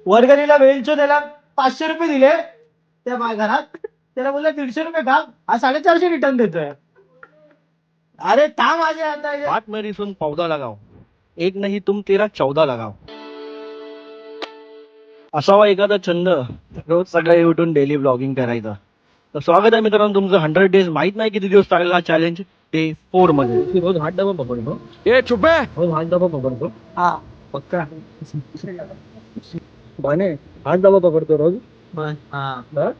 वर्गणीला वेलचो त्याला 500 रुपये दिले त्या घरात. त्याला बोलला 150 रुपये खा, हा 450 रिटर्न देतोय. अरे था माझे आता बात मेरी सुन पौधा लगाओ, एक नहीं तुम तेरा 14 लगाओ. असावा एखादा छंद रोज सकाळी उठून डेली ब्लॉगिंग करायचा. तर स्वागत आहे मित्रांनो तुमचं 100 डेज. माहित नाही किती दिवस चालेल हा चॅलेंज. डे 4 मध्ये रोज हात डबा पकडतो. ए चुप आहे. रोज हात डबा पकडतो. हा पक्का बने हात डबा पकडतो रोज. हा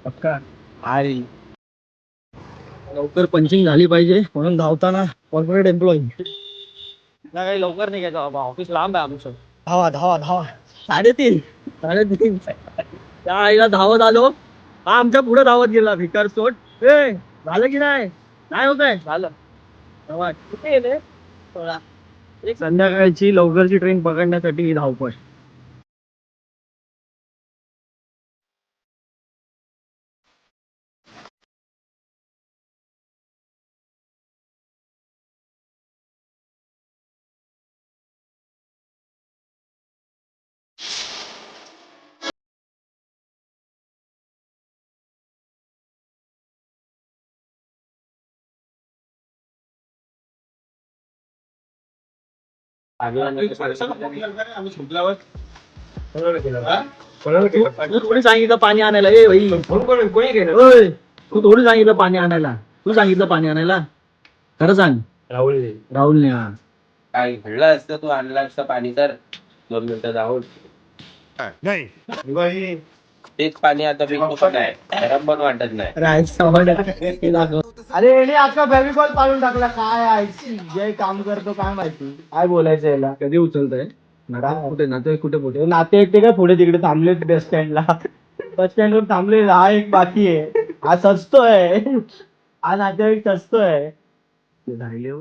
पक्का. अरे लवकर पंचिंग झाली पाहिजे म्हणून धावताना कॉर्पोरेट एम्प्लॉई ना काही लवकर निघायचं बाबा. ऑफिस लांब आहे आमचं. धावा धावा धावा 3:30 त्या आईला धावत आलो. हा आमच्या पुढे धावत गेला भिकार सोड. ए झालं की नाही? नाही होत आहे. झालं. कुठे गेले? एक संध्याकाळची लवकरची ट्रेन पकडण्यासाठी ही धावपळ. तू थोडी सांगितलं पाणी आणायला. ए भाई तू थोडी सांगितलं पाणी आणायला. तू सांगितलं पाणी आणायला. खरं सांग. राहुलने हा. काय घडलं असतं तू आणलं असतं पाणी तर 2 मिनिटं जाऊन तेच पाणी आता पितो पण आहे. गरम पण वाटत नाही. अरे याने अख्खा फेविकॉल पाडून टाकला. काय आयसी जे काम करतो काय माहिती. काय बोलायचं याला. कधी उचलतंय? कुठे नाते कुठे कुठे नाते एकटे काय पुढे तिकडे थांबले बस स्टँडला. बस स्टँड वर थांबले. हा एक बाकी आहे. हा सचतोय. हा नातेवाईक सचतोय. राहिले